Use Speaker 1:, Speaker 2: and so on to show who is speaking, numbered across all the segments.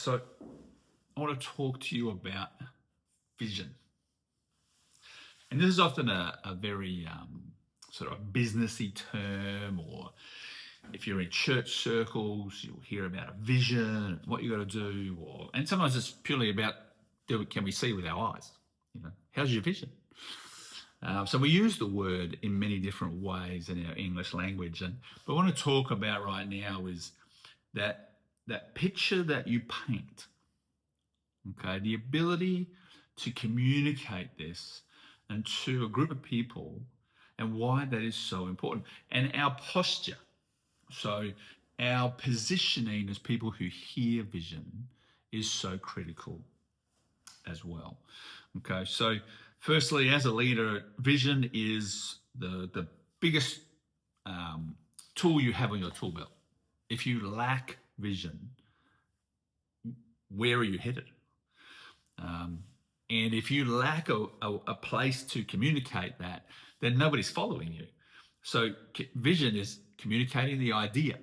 Speaker 1: So I want to talk to you about vision. And this is often a very sort of businessy term, or if you're in church circles, you'll hear about a vision, what you got to do, and sometimes it's purely about can we see with our eyes? How's your vision? So we use the word in many different ways in our English language, and what I want to talk about right now is that picture that you paint. Okay, the ability to communicate this and to a group of people, and why that is so important, and our posture. So our positioning as people who hear vision is so critical as well. Okay, so firstly, as a leader, vision is the biggest tool you have on your tool belt. If you lack vision, where are you headed? And if you lack a place to communicate that, then nobody's following you. So vision is communicating the idea.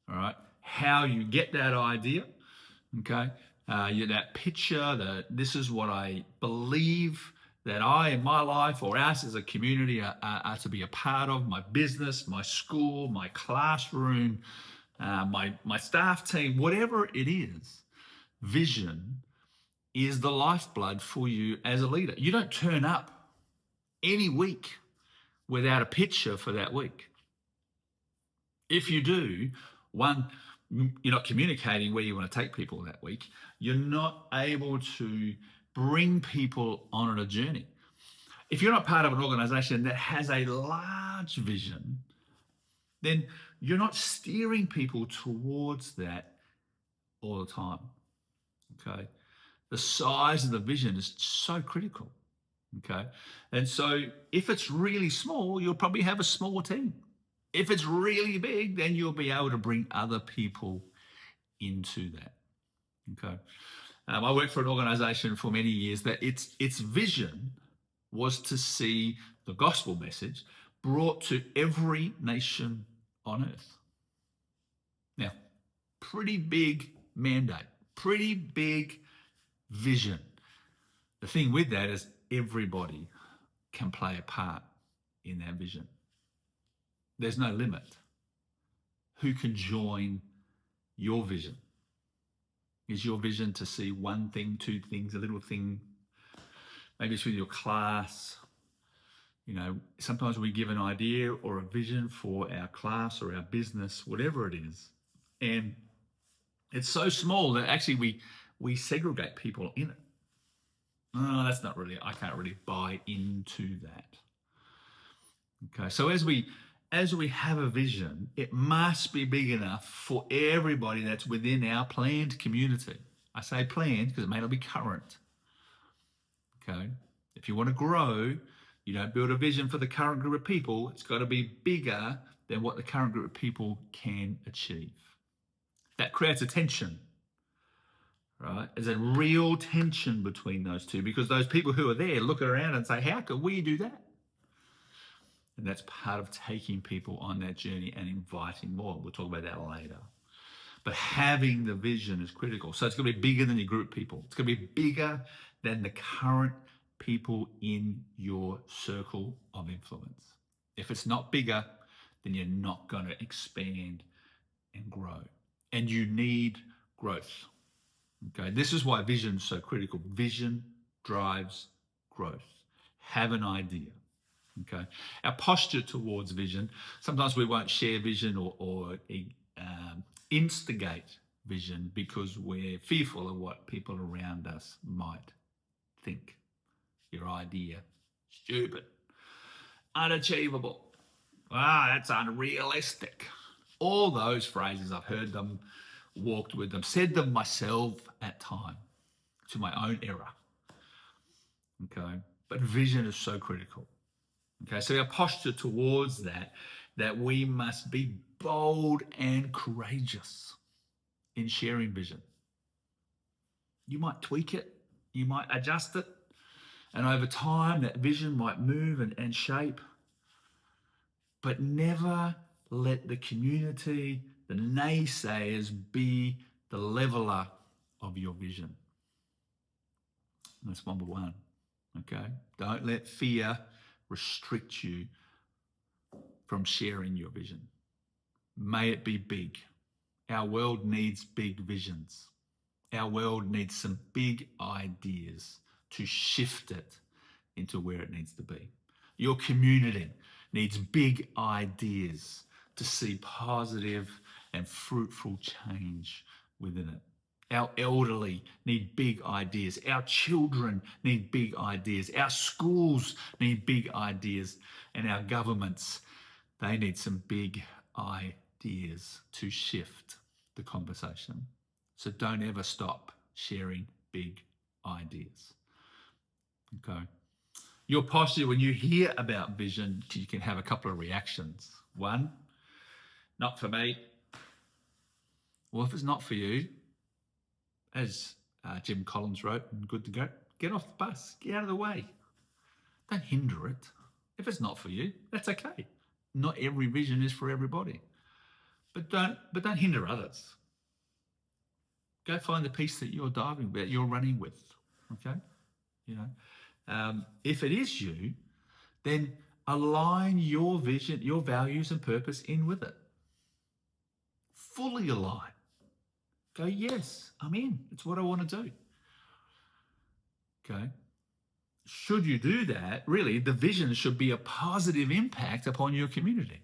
Speaker 1: All right, how you get that idea. Okay, that picture. This is what I believe that I in my life or us as a community are to be a part of. My business, my school, my classroom, my staff team, whatever it is. Vision is the lifeblood for you as a leader. You don't turn up any week without a picture for that week. If you do, one, you're not communicating where you want to take people that week. You're not able to bring people on a journey. If you're not part of an organization that has a large vision, then you're not steering people towards that all the time. Okay. The size of the vision is so critical. Okay. And so if it's really small, you'll probably have a small team. If it's really big, then you'll be able to bring other people into that. Okay. I worked for an organization for many years that its vision was to see the gospel message brought to every nation on earth. Now, pretty big mandate, pretty big vision. The thing with that is everybody can play a part in that vision. There's no limit. Who can join your vision? Is your vision to see one thing, two things, a little thing? Maybe it's with your class. Sometimes we give an idea or a vision for our class or our business, whatever it is. And it's so small that actually we segregate people in it. Oh, that's not really, I can't really buy into that. Okay, so as we have a vision, it must be big enough for everybody that's within our planned community. I say planned because it may not be current. Okay, if you want to grow, you don't build a vision for the current group of people. It's got to be bigger than what the current group of people can achieve. That creates a tension. Right? There's a real tension between those two, because those people who are there look around and say, how can we do that? And that's part of taking people on that journey and inviting more. We'll talk about that later. But having the vision is critical. So it's going to be bigger than your group people. It's going to be bigger than the current people in your circle of influence. If it's not bigger, then you're not going to expand and grow. And you need growth. Okay, this is why vision is so critical. Vision drives growth. Have an idea. Okay, our posture towards vision. Sometimes we won't share vision or instigate vision because we're fearful of what people around us might think. Your idea, stupid, unachievable. That's unrealistic. All those phrases, I've heard them, walked with them, said them myself at time, to my own error. Okay, but vision is so critical. Okay, so our posture towards that we must be bold and courageous in sharing vision. You might tweak it, you might adjust it, and over time that vision might move and shape, but never let the community, the naysayers, be the leveler of your vision. That's number one. Okay? Don't let fear restrict you from sharing your vision. May it be big. Our world needs big visions. Our world needs some big ideas to shift it into where it needs to be. Your community needs big ideas to see positive and fruitful change within it. Our elderly need big ideas. Our children need big ideas. Our schools need big ideas. And our governments, they need some big ideas to shift the conversation. So don't ever stop sharing big ideas. Okay. Your posture when you hear about vision, you can have a couple of reactions. One, not for me. Well, if it's not for you, as Jim Collins wrote in Good to Go, get off the bus, get out of the way. Don't hinder it. If it's not for you, that's okay. Not every vision is for everybody. But don't hinder others. Go find the piece that you're diving with, you're running with. Okay? You know. If it is you, then align your vision, your values and purpose in with it. Fully align. Go, yes, I'm in. It's what I want to do. Okay. Should you do that, really, the vision should be a positive impact upon your community.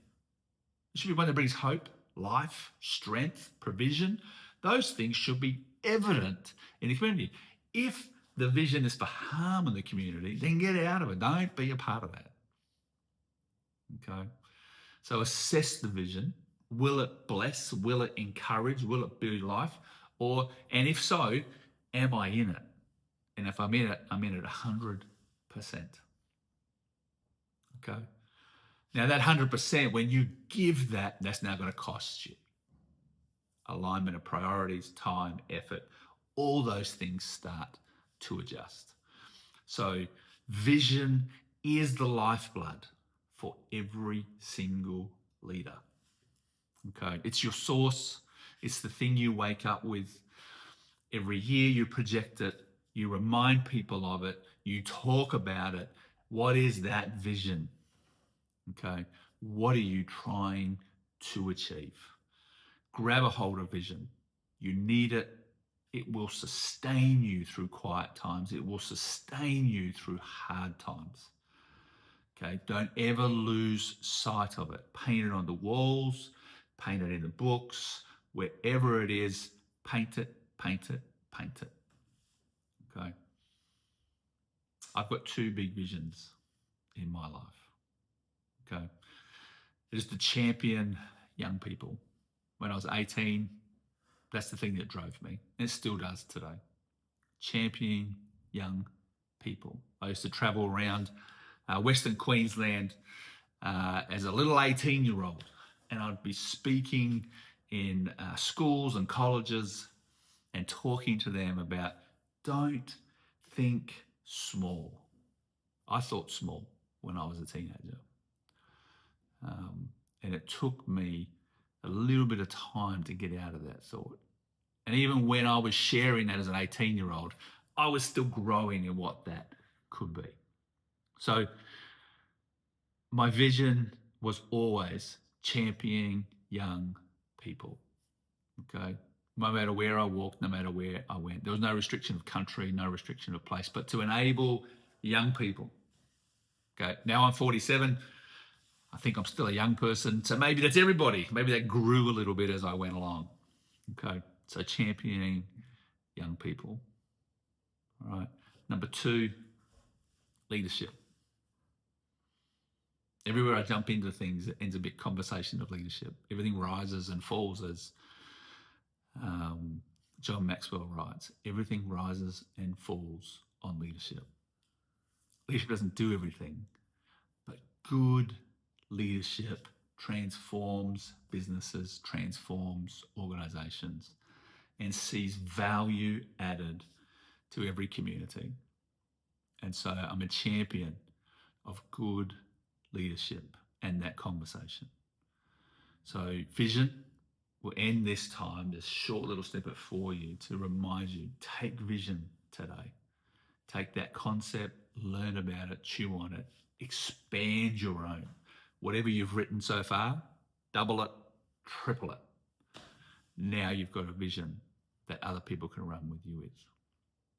Speaker 1: It should be one that brings hope, life, strength, provision. Those things should be evident in the community. If the vision is for harm in the community, then get out of it. Don't be a part of that. Okay. So assess the vision. Will it bless? Will it encourage? Will it build life? And if so, am I in it? And if I'm in it, I'm in it 100%. Okay. Now that 100%, when you give that, that's now going to cost you. Alignment of priorities, time, effort, all those things start to adjust. So vision is the lifeblood for every single leader. Okay, it's your source. It's the thing you wake up with. Every year you project it. You remind people of it. You talk about it. What is that vision? Okay, what are you trying to achieve? Grab a hold of vision. You need it. It will sustain you through quiet times. It will sustain you through hard times. Okay, don't ever lose sight of it. Paint it on the walls, paint it in the books, wherever it is, paint it, paint it, paint it. Okay. I've got two big visions in my life. Okay. It is to champion young people. When I was 18, that's the thing that drove me. And it still does today. Championing young people. I used to travel around Western Queensland as a little 18-year-old, and I'd be speaking in schools and colleges and talking to them about don't think small. I thought small when I was a teenager. And it took me a little bit of time to get out of that thought. And even when I was sharing that as an 18-year-old, I was still growing in what that could be. So my vision was always championing young people. Okay. No matter where I walked, no matter where I went. There was no restriction of country, no restriction of place, but to enable young people. Okay. Now I'm 47. I think I'm still a young person. So maybe that's everybody. Maybe that grew a little bit as I went along. Okay. So championing young people. All right. Number 2, leadership. Everywhere I jump into things, it ends a bit conversation of leadership. Everything rises and falls, as John Maxwell writes. Everything rises and falls on leadership. Leadership doesn't do everything, but good leadership transforms businesses, transforms organizations, and sees value added to every community. And so I'm a champion of good leadership and that conversation. So vision, we'll end this time, this short little snippet for you to remind you, take vision today. Take that concept, learn about it, chew on it, expand your own. Whatever you've written so far, double it, triple it. Now you've got a vision that other people can run with you with.